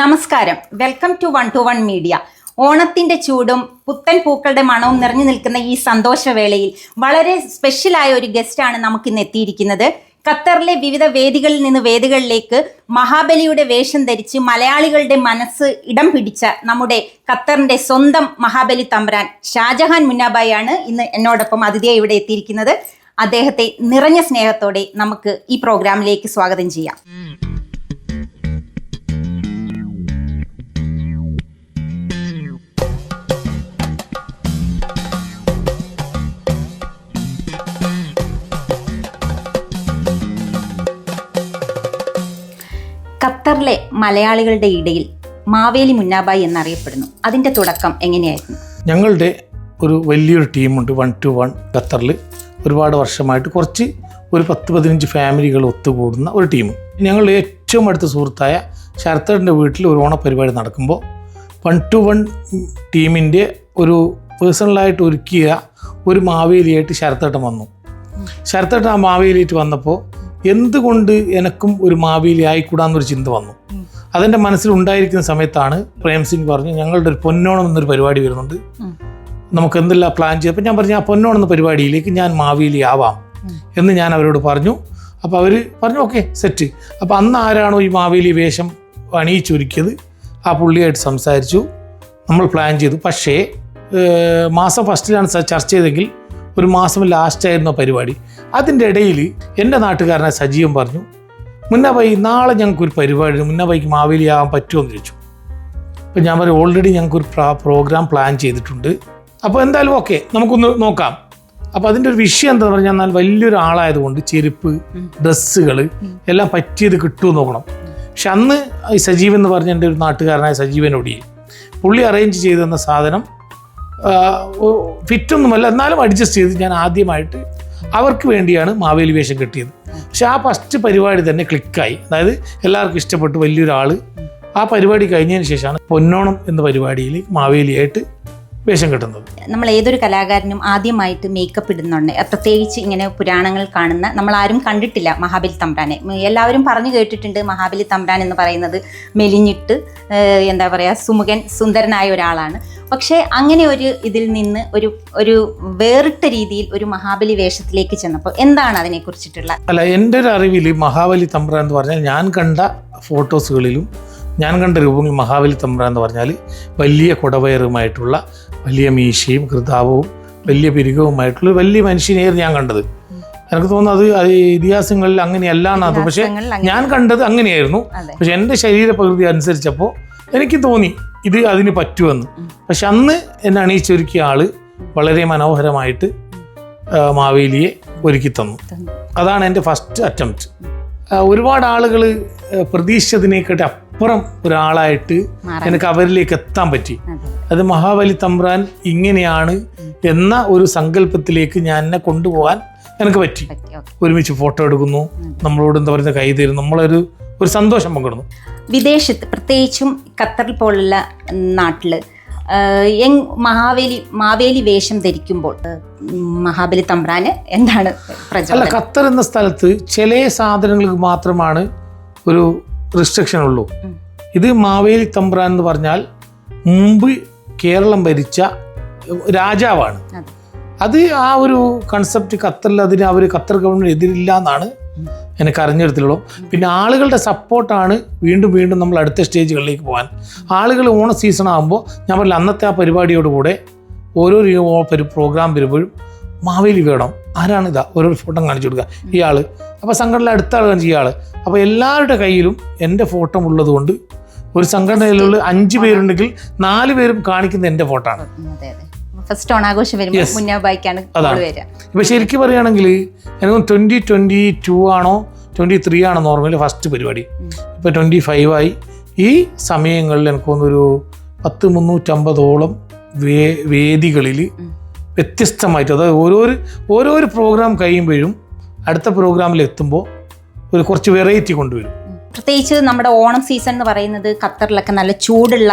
നമസ്കാരം, welcome to 1-to-1 media. ഓണത്തിന്റെ ചൂടും പുത്തൻ പൂക്കളുടെ മണവും നിറഞ്ഞു നിൽക്കുന്ന ഈ സന്തോഷവേളയിൽ വളരെ സ്പെഷ്യലായ ഒരു ഗസ്റ്റാണ് നമുക്കിന്ന് എത്തിയിരിക്കുന്നത്. ഖത്തറിലെ വിവിധ വേദികളിൽ നിന്ന് വേദികളിലേക്ക് മഹാബലിയുടെ വേഷം ധരിച്ച് മലയാളികളുടെ മനസ്സ് ഇടം പിടിച്ച നമ്മുടെ ഖത്തറിന്റെ സ്വന്തം മഹാബലി തമ്പുരാൻ ഷാജഹാൻ മുന്നാബായി ആണ് ഇന്ന് എന്നോടൊപ്പം അതിഥിയായി ഇവിടെ എത്തിയിരിക്കുന്നത്. അദ്ദേഹത്തെ നിറഞ്ഞ സ്നേഹത്തോടെ നമുക്ക് ഈ പ്രോഗ്രാമിലേക്ക് സ്വാഗതം ചെയ്യാം. ഖത്തറിലെ മലയാളികളുടെ ഇടയിൽ മാവേലി മുന്നാബായി എന്നറിയപ്പെടുന്നു. അതിന്റെ തുടക്കം എങ്ങനെയായിരുന്നു? ഞങ്ങളുടെ ഒരു വലിയൊരു ടീമുണ്ട് 1-to-1 ഖത്തറിൽ. ഒരുപാട് വർഷമായിട്ട് ഒരു 10-15 ഫാമിലികൾ ഒത്തുകൂടുന്ന ഒരു ടീം. ഞങ്ങളുടെ ഏറ്റവും അടുത്ത സുഹൃത്തായ ശരത്തേട്ടൻ്റെ വീട്ടിൽ ഒരു ഓണപരിപാടി നടക്കുമ്പോൾ 1-to-1 ടീമിൻ്റെ ഒരു പേഴ്സണലായിട്ട് ഒരുക്കിയ ഒരു മാവേലിയായിട്ട് ശരത്തേട്ടൻ വന്നു. ശരത്തേട്ടൻ ആ മാവേലിയായിട്ട് വന്നപ്പോൾ എന്തുകൊണ്ട് എനക്കും ഒരു മാവേലി ആയിക്കൂടാന്നൊരു ചിന്ത വന്നു. അതെൻ്റെ മനസ്സിലുണ്ടായിരിക്കുന്ന സമയത്താണ് പ്രേം സിംഗ് പറഞ്ഞു, ഞങ്ങളുടെ ഒരു പൊന്നോണം എന്നൊരു പരിപാടി വരുന്നുണ്ട്, നമുക്ക് എന്തെല്ലാം പ്ലാൻ ചെയ്യും. അപ്പം ഞാൻ പറഞ്ഞു, ആ പൊന്നോണം എന്ന പരിപാടിയിലേക്ക് ഞാൻ മാവേലി ആവാം എന്ന് ഞാൻ അവരോട് പറഞ്ഞു. അപ്പോൾ അവർ പറഞ്ഞു ഓക്കെ സെറ്റ്. അപ്പോൾ അന്ന് ആരാണോ ഈ മാവേലി വേഷം അണിയിച്ചൊരുക്കിയത് ആ പുള്ളിയായിട്ട് സംസാരിച്ചു, നമ്മൾ പ്ലാൻ ചെയ്തു. പക്ഷേ മാസം ഫസ്റ്റിലാണ് ചർച്ച ചെയ്തെങ്കിൽ ഒരു മാസം ലാസ്റ്റായിരുന്നു പരിപാടി. അതിൻ്റെ ഇടയിൽ എൻ്റെ നാട്ടുകാരനായ സജീവൻ പറഞ്ഞു, മുന്നാബായി നാളെ ഞങ്ങൾക്കൊരു പരിപാടി, മുന്നാബായിക്ക് മാവേലി ആകാൻ പറ്റുമോ എന്ന് ചോദിച്ചു. അപ്പോൾ ഞാൻ പറഞ്ഞു ഓൾറെഡി ഞങ്ങൾക്കൊരു പ്രോഗ്രാം പ്ലാൻ ചെയ്തിട്ടുണ്ട്, അപ്പോൾ എന്തായാലും ഓക്കെ നമുക്കൊന്ന് നോക്കാം. അപ്പോൾ അതിൻ്റെ ഒരു വിഷയം എന്താണെന്ന് പറഞ്ഞാൽ, എന്നാൽ വലിയൊരു ആളായതുകൊണ്ട് ചെരുപ്പ് ഡ്രസ്സുകൾ എല്ലാം പറ്റിയത് കിട്ടുമെന്ന് നോക്കണം. പക്ഷെ അന്ന് ഈ സജീവൻ എന്ന് പറഞ്ഞ എൻ്റെ ഒരു നാട്ടുകാരനായ സജീവനോടി പുള്ളി അറേഞ്ച് ചെയ്തു തന്ന സാധനം ഫിറ്റൊന്നുമല്ല, എന്നാലും അഡ്ജസ്റ്റ് ചെയ്ത് ഞാൻ ആദ്യമായിട്ട് അവർക്ക് വേണ്ടിയാണ് മാവേലി വേഷം കെട്ടിയത്. പക്ഷെ ആ ഫസ്റ്റ് പരിപാടി തന്നെ ക്ലിക്കായി, അതായത് എല്ലാവർക്കും ഇഷ്ടപ്പെട്ടു. വലിയൊരാൾ ആ പരിപാടി കഴിഞ്ഞതിന് ശേഷമാണ് പൊന്നോണം എന്ന പരിപാടിയിൽ മാവേലിയായിട്ട് വേഷം കെട്ടുന്നത്. നമ്മൾ ഏതൊരു കലാകാരനും ആദ്യമായിട്ട് മേക്കപ്പ് ഇടുന്നുണ്ട്, പ്രത്യേകിച്ച് ഇങ്ങനെ പുരാണങ്ങൾ കാണുന്ന, നമ്മൾ ആരും കണ്ടിട്ടില്ല മഹാബലി തമ്പുരാനെ. എല്ലാവരും പറഞ്ഞു കേട്ടിട്ടുണ്ട് മഹാബലി തമ്പുരാൻ എന്ന് പറയുന്നത് മെലിഞ്ഞിട്ട് എന്താ പറയുക സുമുഖൻ സുന്ദരനായ ഒരാളാണ്. പക്ഷേ അങ്ങനെ ഒരു ഇതിൽ നിന്ന് ഒരു വേറിട്ട രീതിയിൽ ഒരു മഹാബലി വേഷത്തിലേക്ക് ചെന്നപ്പോൾ എന്താണ് അതിനെക്കുറിച്ചിട്ടുള്ള? അല്ല, എൻ്റെ ഒരു അറിവിൽ മഹാബലി തമ്പുരാൻ എന്ന് പറഞ്ഞാൽ ഞാൻ കണ്ട ഫോട്ടോസുകളിലും ഞാൻ കണ്ട രൂപങ്ങൾ മഹാബലി തമ്പുരാൻ എന്ന് പറഞ്ഞാൽ വലിയ കുടവയറുമായിട്ടുള്ള വലിയ മീശയും കൃതാവവും വലിയ പിരികവുമായിട്ടുള്ള വലിയ മനുഷ്യനെയായിരുന്നു ഞാൻ കണ്ടത്. എനിക്ക് തോന്നുന്നത് അത് ഇതിഹാസങ്ങളിൽ അങ്ങനെയല്ല എന്നാണ്. പക്ഷെ ഞാൻ കണ്ടത് അങ്ങനെയായിരുന്നു. പക്ഷെ എൻ്റെ ശരീരപ്രകൃതി അനുസരിച്ചപ്പോൾ എനിക്ക് തോന്നി ഇത് അതിന് പറ്റുമെന്ന്. പക്ഷെ അന്ന് എന്നെ അണിയിച്ചൊരുക്കിയ ആള് വളരെ മനോഹരമായിട്ട് മാവേലിയെ ഒരുക്കി തന്നു. അതാണ് എൻ്റെ ഫസ്റ്റ് അറ്റംപ്റ്റ്. ഒരുപാട് ആളുകൾ പ്രതീക്ഷിച്ചതിനേക്കാട്ടി അപ്പുറം ഒരാളായിട്ട് എനിക്ക് അവരിലേക്ക് എത്താൻ പറ്റി. അത് മഹാബലി തമ്പുരാൻ ഇങ്ങനെയാണ് എന്ന ഒരു സങ്കല്പത്തിലേക്ക് ഞാൻ എന്നെ കൊണ്ടുപോകാൻ എനിക്ക് പറ്റി. ഒരുമിച്ച് ഫോട്ടോ എടുക്കുന്നു, നമ്മളോട് എന്താ പറയുക കൈ തരും, നമ്മളൊരു സന്തോഷം പങ്കിടുന്നു. വിദേശത്ത് പ്രത്യേകിച്ചും ഖത്തറിൽ പോലുള്ള നാട്ടിൽ മാവേലി വേഷം ധരിക്കുമ്പോൾ മഹാബലി തമ്പുരാന് എന്താണ് പ്രചോദനം? അല്ല, ഖത്തർ എന്ന സ്ഥലത്ത് ചില സാധനങ്ങൾക്ക് മാത്രമാണ് ഒരു റിസ്ട്രിക്ഷൻ ഉള്ളൂ. ഇത് മാവേലി തമ്പുരാൻ എന്ന് പറഞ്ഞാൽ മുമ്പ് കേരളം ഭരിച്ച രാജാവാണ്. അത് ആ ഒരു കൺസെപ്റ്റ് ഖത്തറിൽ ഖത്തർ ഗവൺമെന്റ് എതിരില്ല എന്നാണ് എനിക്ക് അറിഞ്ഞെടുത്തുള്ളൂ. പിന്നെ ആളുകളുടെ സപ്പോർട്ടാണ് വീണ്ടും നമ്മൾ അടുത്ത സ്റ്റേജുകളിലേക്ക് പോകാൻ. ആളുകൾ ഓണ സീസൺ ആകുമ്പോൾ ഞാൻ പറഞ്ഞില്ല, അന്നത്തെ ആ പരിപാടിയോടുകൂടെ ഓരോ പ്രോഗ്രാം വരുമ്പോഴും മാവേലി വേണം, ആരാണിതാ ഓരോ ഫോട്ടോ കാണിച്ചു കൊടുക്കുക ഇയാൾ. അപ്പോൾ സംഘടനയിലെ അടുത്ത ആൾ കാണിച്ച ഇയാൾ. അപ്പോൾ എല്ലാവരുടെ കയ്യിലും എൻ്റെ ഫോട്ടോ ഉള്ളത് കൊണ്ട് ഒരു സംഘടനയിലുള്ള 5 പേരുണ്ടെങ്കിൽ 4 പേരും കാണിക്കുന്ന എൻ്റെ ഫോട്ടോ ആണ്. ഫസ്റ്റ് ഓണാഘോഷം വരുമ്പോൾ മുന്നാബായിക്കാണ് വരിക. ഇപ്പൊ ശരിക്കും പറയുകയാണെങ്കിൽ എനിക്ക് 2022 ആണോ 23 ആണോ നോർമലി ഫസ്റ്റ് പരിപാടി. ഇപ്പൊ 25 ആയി. ഈ സമയങ്ങളിൽ എനിക്ക് തോന്നുന്നൊരു 350ഓളം വേദികളിൽ വ്യത്യസ്തമായിട്ട്, അതായത് ഓരോരോ പ്രോഗ്രാം കഴിയുമ്പോഴും അടുത്ത പ്രോഗ്രാമിൽ എത്തുമ്പോൾ കുറച്ച് വെറൈറ്റി കൊണ്ടുവരും. പ്രത്യേകിച്ച് നമ്മുടെ ഓണം സീസൺ എന്ന് പറയുന്നത് ഖത്തറിലൊക്കെ നല്ല ചൂടുള്ള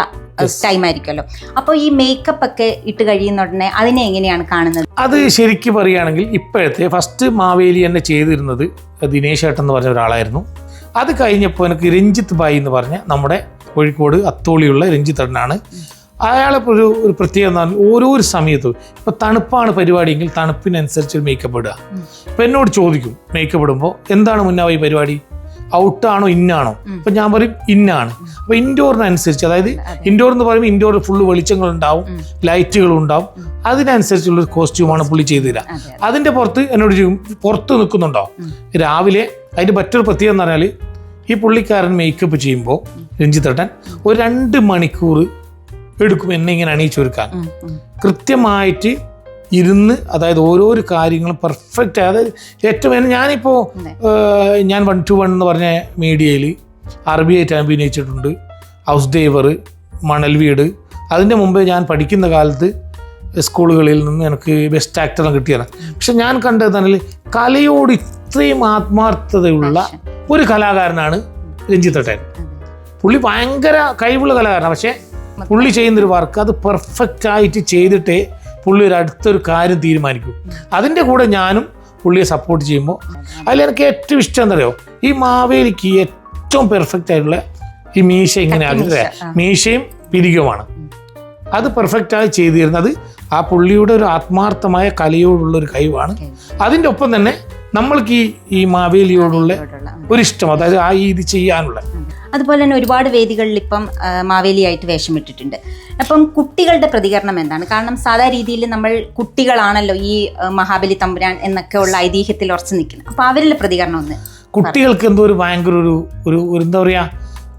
ടൈം ആയിരിക്കുമല്ലോ. അപ്പോൾ ഈ മേക്കപ്പ് ഒക്കെ ഇട്ട് കഴിയുന്ന ഉടനെ അതിനെ എങ്ങനെയാണ് കാണുന്നത്? അത് ശരിക്കും പറയുകയാണെങ്കിൽ ഇപ്പോഴത്തെ ഫസ്റ്റ് മാവേലി എന്നെ ചെയ്തിരുന്നത് ദിനേശ് ഏട്ടൻ എന്ന് പറഞ്ഞ ഒരാളായിരുന്നു. അത് കഴിഞ്ഞപ്പോൾ എനിക്ക് രഞ്ജിത്ത് ഭായ് എന്ന് പറഞ്ഞ നമ്മുടെ കോഴിക്കോട് അത്തോളിയുള്ള രഞ്ജിത്തേട്ടനാണ്. അയാളിപ്പോൾ ഒരു പ്രത്യേകത എന്ന് പറഞ്ഞാൽ ഓരോ സമയത്തും ഇപ്പോൾ തണുപ്പാണ് പരിപാടിയെങ്കിൽ തണുപ്പിനനുസരിച്ച് ഒരു മേക്കപ്പ് ഇടുക. ഇപ്പം എന്നോട് ചോദിക്കും മേക്കപ്പ് ഇടുമ്പോൾ എന്താണ് മുന്നാവ ഈ പരിപാടി, ഔട്ടാണോ ഇന്നാണോ? അപ്പം ഞാൻ പറയും ഇന്നാണ്. അപ്പോൾ ഇൻഡോറിനനുസരിച്ച്, അതായത് ഇൻഡോർ എന്ന് പറയുമ്പോൾ ഇൻഡോറിൽ ഫുള്ള് വെളിച്ചങ്ങളുണ്ടാവും, ലൈറ്റുകളും ഉണ്ടാവും, അതിനനുസരിച്ചുള്ളൊരു കോസ്റ്റ്യൂമാണ് പുള്ളി ചെയ്തു തരിക. അതിൻ്റെ പുറത്ത് എന്നോട് പുറത്ത് നിൽക്കുന്നുണ്ടോ രാവിലെ, അതിൻ്റെ മറ്റൊരു പ്രത്യേകത എന്ന് പറഞ്ഞാൽ ഈ പുള്ളിക്കാരൻ മേക്കപ്പ് ചെയ്യുമ്പോൾ രഞ്ജിത്തേട്ടൻ ഒരു 2 മണിക്കൂർ എടുക്കും എന്നെ ഇങ്ങനെ അണിയിച്ചൊരുക്കാൻ. കൃത്യമായിട്ട് ഇരുന്ന്, അതായത് ഓരോരോ കാര്യങ്ങളും പെർഫെക്റ്റ്. അതായത് ഏറ്റവും ഞാനിപ്പോൾ ഞാൻ 1-to-1 എന്ന് പറഞ്ഞ മീഡിയയിൽ അറബിയായിട്ട് അഭിനയിച്ചിട്ടുണ്ട്, ഹൗസ് ഡ്രൈവർ, മണൽ വീട്. അതിൻ്റെ മുമ്പേ ഞാൻ പഠിക്കുന്ന കാലത്ത് സ്കൂളുകളിൽ നിന്ന് എനിക്ക് ബെസ്റ്റ് ആക്ടറെ കിട്ടിയതാണ്. പക്ഷെ ഞാൻ കണ്ടത് തന്നെ കലയോട് ഇത്രയും ആത്മാർത്ഥതയുള്ള ഒരു കലാകാരനാണ് രഞ്ജിത്തേട്ടൻ. പുള്ളി ഭയങ്കര കഴിവുള്ള കലാകാരനാണ്. പക്ഷേ പുള്ളി ചെയ്യുന്നൊരു വർക്ക് അത് പെർഫെക്റ്റ് ആയിട്ട് ചെയ്തിട്ടേ പുള്ളി ഒരു അടുത്തൊരു കാര്യം തീരുമാനിക്കും. അതിൻ്റെ കൂടെ ഞാനും പുള്ളിയെ സപ്പോർട്ട് ചെയ്യുമ്പോൾ അതിലെനിക്ക് ഏറ്റവും ഇഷ്ടം എന്താ പറയുക, ഈ മാവേലിക്ക് ഏറ്റവും പെർഫെക്റ്റ് ആയിട്ടുള്ള ഈ മീശ ഇങ്ങനെ ആക്കിയിട്ട് മീശയും പിരികവുമാണ്. അത് പെർഫെക്റ്റായി ചെയ്തു തരുന്നത് ആ പുള്ളിയുടെ ഒരു ആത്മാർത്ഥമായ കലയോടുള്ളൊരു കഴിവാണ്. അതിൻ്റെ ഒപ്പം തന്നെ നമ്മൾക്ക് ഈ മാവേലിയോടുള്ള ഒരിഷ്ടം, അതായത് ആ ഇത് ചെയ്യാനുള്ള. അതുപോലെ തന്നെ ഒരുപാട് വേദികളിൽ ഇപ്പം മാവേലിയായിട്ട് വേഷമിട്ടിട്ടുണ്ട്. അപ്പം കുട്ടികളുടെ പ്രതികരണം എന്താണ്? കാരണം സാധാ രീതിയിൽ നമ്മൾ കുട്ടികളാണല്ലോ ഈ മഹാബലി തമ്പുരാൻ എന്നൊക്കെ ഉള്ള ഐതിഹ്യത്തിൽ ഉറച്ചു നിൽക്കുന്നത്. അപ്പം അവരുടെ പ്രതികരണം ഒന്ന്. കുട്ടികൾക്ക് എന്തോ ഒരു ഭയങ്കര ഒരു എന്താ പറയുക,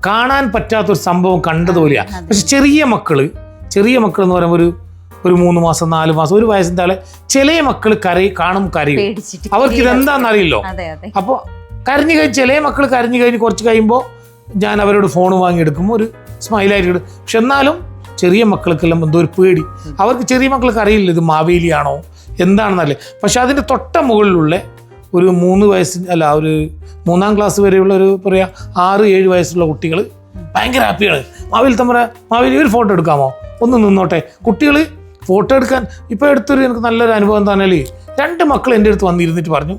കാണാൻ പറ്റാത്തൊരു സംഭവം കണ്ടതുപോലെയാണ്. പക്ഷെ ചെറിയ മക്കൾ എന്ന് പറയുമ്പോൾ ഒരു 3 മാസം 4 മാസം 1 വയസ്സിൻ്റെ ആളെ ചില മക്കൾ കാണും കരയും. അവർക്ക് ഇതെന്താണെന്ന് അറിയില്ലോ. അപ്പോൾ ചില മക്കൾ കരഞ്ഞു കഴിഞ്ഞ് കുറച്ച് കഴിയുമ്പോൾ ഞാൻ അവരോട് ഫോൺ വാങ്ങിയെടുക്കുമ്പോൾ ഒരു സ്മൈലായിട്ട് ഇടും. പക്ഷെ എന്നാലും ചെറിയ മക്കൾക്കെല്ലാം എന്തോ ഒരു പേടി. അവർക്ക് ചെറിയ മക്കൾക്ക് അറിയില്ല ഇത് മാവേലിയാണോ എന്താണെന്നല്ലേ. പക്ഷെ അതിൻ്റെ തൊട്ട മുകളിലുള്ള ഒരു 3 വയസ്സിന് അല്ല ഒരു 3ാം ക്ലാസ് വരെയുള്ള ഒരു പറയുക 6-7 വയസ്സുള്ള കുട്ടികൾ ഭയങ്കര ഹാപ്പിയാണ്. മാവേലി ഒരു ഫോട്ടോ എടുക്കാമോ, ഒന്ന് നിന്നോട്ടെ. കുട്ടികൾ ഫോട്ടോ എടുക്കാൻ ഇപ്പോൾ എടുത്തൊരു എനിക്ക് നല്ലൊരു അനുഭവം എന്താണെന്നാൽ 2 മക്കൾ എൻ്റെ അടുത്ത് വന്നിരുന്നിട്ട് പറഞ്ഞു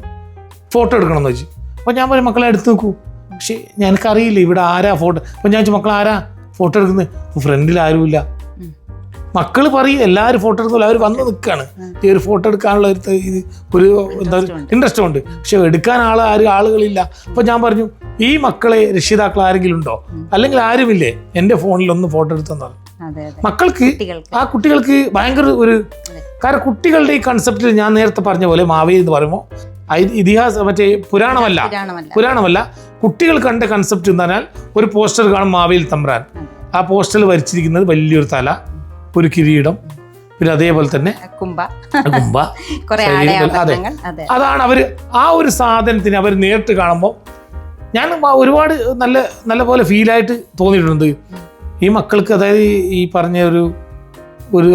ഫോട്ടോ എടുക്കണമെന്ന് വെച്ച്. അപ്പോൾ ഞാൻ പറയും മക്കളെ എടുത്ത് നോക്കൂ. പക്ഷേ എനിക്കറിയില്ല ഇവിടെ ആരാ ഫോട്ടോ. അപ്പം ഞാൻ ചോദിച്ചു മക്കൾ ആരാ ഫോട്ടോ എടുക്കുന്നത്? ഫ്രണ്ടിൽ ആരുമില്ല. മക്കൾ പറയും എല്ലാവരും ഫോട്ടോ എടുക്കുമല്ലോ, അവർ വന്ന് നിൽക്കുകയാണ്. ഈ ഒരു ഫോട്ടോ എടുക്കാനുള്ള ഒരു എന്താ ഇൻട്രസ്റ്റ് ഉണ്ട്. പക്ഷെ എടുക്കാൻ ആളുകളില്ല. അപ്പം ഞാൻ പറഞ്ഞു ഈ മക്കളെ രക്ഷിതാക്കൾ ആരെങ്കിലും ഉണ്ടോ, അല്ലെങ്കിൽ ആരുമില്ലേ എൻ്റെ ഫോണിലൊന്ന് ഫോട്ടോ എടുത്തെന്ന് പറഞ്ഞു. മക്കൾക്ക് ആ കുട്ടികൾക്ക് ഭയങ്കര കാരണം കുട്ടികളുടെ ഈ കൺസെപ്റ്റിൽ ഞാൻ നേരത്തെ പറഞ്ഞ പോലെ മാവേലി എന്ന് പറയുമ്പോൾ ഇതിഹാസം മറ്റേ പുരാണമല്ല കുട്ടികൾ കണ്ട കൺസെപ്റ്റ് എന്ന് പറഞ്ഞാൽ ഒരു പോസ്റ്റർ കാണും മാവേലി തമ്പുരാൻ. ആ പോസ്റ്ററിൽ വരച്ചിരിക്കുന്നത് വലിയൊരു തല, ഒരു കിരീടം, പിന്നെ അതേപോലെ തന്നെ കുംഭ. അതെ, അതാണ് അവര് ആ ഒരു സാധനത്തിന് അവർ നേരിട്ട് കാണുമ്പോൾ ഞാൻ ഒരുപാട് നല്ല പോലെ ഫീലായിട്ട് തോന്നിയിട്ടുണ്ട്. ഈ മക്കൾക്ക്, അതായത് ഈ പറഞ്ഞ ഒരു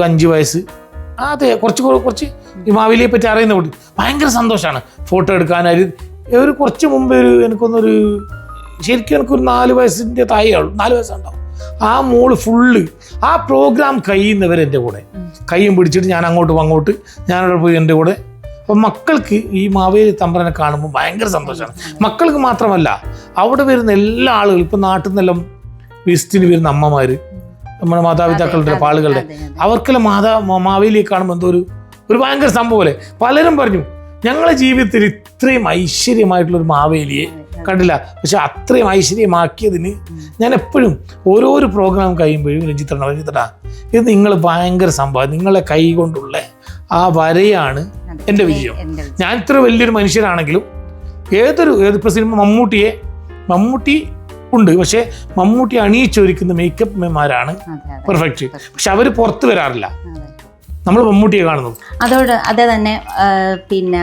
5 വയസ്സ്, അതെ കുറച്ച് ഈ മാവേലിയെ പറ്റി അറിയുന്ന കുട്ടി ഭയങ്കര സന്തോഷമാണ് ഫോട്ടോ എടുക്കാനായിട്ട്. കുറച്ച് മുമ്പേ ശരിക്കും എനിക്കൊരു 4 വയസ്സിൻ്റെ താഴെയുള്ളൂ, 4 വയസ്സുണ്ടാവും. ആ മോള് ഫുള്ള് ആ പ്രോഗ്രാം കഴിയുന്നവരെൻ്റെ കൂടെ കയ്യും പിടിച്ചിട്ട് ഞാൻ അങ്ങോട്ട് ഞാനവിടെ പോയി എൻ്റെ കൂടെ. അപ്പം മക്കൾക്ക് ഈ മാവേലി തമ്പുരാനെ കാണുമ്പോൾ ഭയങ്കര സന്തോഷമാണ്. മക്കൾക്ക് മാത്രമല്ല അവിടെ വരുന്ന എല്ലാ ആളുകളും, ഇപ്പം നാട്ടിൽ നിന്നെല്ലാം വിസിറ്റിന് വരുന്ന അമ്മമാർ, നമ്മുടെ മാതാപിതാക്കളുടെ ആളുകളുടെ, അവർക്കെല്ലാം മാവേലിയെ കാണുമ്പോൾ എന്തോ ഒരു ഭയങ്കര സംഭവം പോലെ. പലരും പറഞ്ഞു ഞങ്ങളുടെ ജീവിതത്തിൽ ഇത്രയും ഐശ്വര്യമായിട്ടുള്ളൊരു മാവേലിയെ കണ്ടില്ല. പക്ഷെ അത്രയും ഐശ്വര്യമാക്കിയതിന് ഞാൻ എപ്പോഴും ഓരോരോ പ്രോഗ്രാം കഴിയുമ്പോഴും രഞ്ജിത്തേട്ടാ ഇത് നിങ്ങൾ ഭയങ്കര സംഭവം, നിങ്ങളെ കൈ കൊണ്ടുള്ള ആ വരയാണ് എൻ്റെ വിജയം. ഞാൻ ഇത്ര വലിയൊരു മനുഷ്യനാണെങ്കിലും ഏതിപ്പോൾ സിനിമ മമ്മൂട്ടി ഉണ്ട്, പക്ഷെ മമ്മൂട്ടി അണിയിച്ചൊരുക്കുന്ന മേക്കപ്പ്മാരാണ് പെർഫെക്റ്റ്. പക്ഷെ അവർ പുറത്ത് വരാറില്ല, നമ്മൾ മമ്മൂട്ടിയെ കാണുന്നത്. അതേ തന്നെ പിന്നെ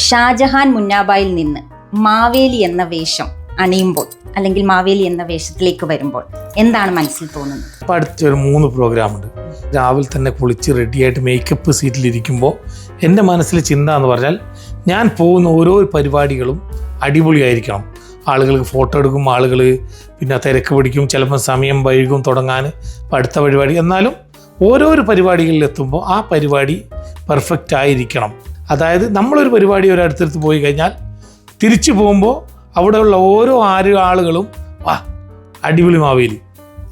ഷാജഹാൻ മുന്നാബായിൽ നിന്ന് മാവേലി എന്ന വേഷം അണിയുമ്പോൾ അല്ലെങ്കിൽ മാവേലി എന്ന വേഷത്തിലേക്ക് വരുമ്പോൾ എന്താണ് മനസ്സിൽ തോന്നുന്നത്? ഇപ്പം അടുത്തൊരു 3 പ്രോഗ്രാമുണ്ട്. രാവിലെ തന്നെ കുളിച്ച് റെഡിയായിട്ട് മേക്കപ്പ് സീറ്റിലിരിക്കുമ്പോൾ എൻ്റെ മനസ്സിലെ ചിന്ത എന്ന് പറഞ്ഞാൽ ഞാൻ പോകുന്ന ഓരോ പരിപാടികളും അടിപൊളിയായിരിക്കണം. ആളുകൾക്ക് ഫോട്ടോ എടുക്കും, ആളുകൾ പിന്നെ തിരക്ക് പിടിക്കും, ചിലപ്പോൾ സമയം വൈകും തുടങ്ങാൻ അടുത്ത പരിപാടി. എന്നാലും ഓരോരോ പരിപാടികളിലെത്തുമ്പോൾ ആ പരിപാടി പെർഫെക്റ്റ് ആയിരിക്കണം. അതായത് നമ്മളൊരു പരിപാടി ഒരടുത്തടുത്ത് പോയി കഴിഞ്ഞാൽ തിരിച്ചു പോകുമ്പോൾ അവിടെയുള്ള ഓരോ ആളുകളും വാ അടിപൊളി മാവേലി,